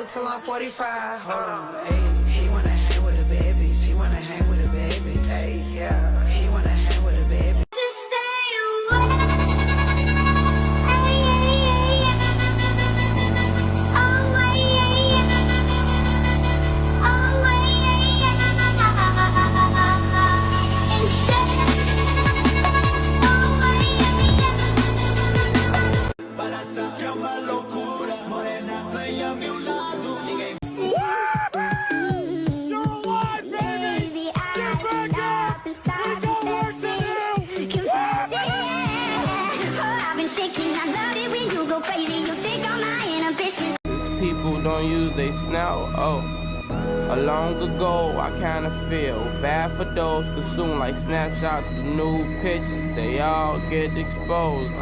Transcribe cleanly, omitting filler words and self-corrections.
look till I'm 45. Hold on, ayy. He wanna hang with the babies. He wanna hang with the babies. Ayy, yeah. He wanna hang with the babies. Just stay away. People don't use they snout, long ago I kinda feel bad for those consumed like snapshots of new pictures, they all get exposed,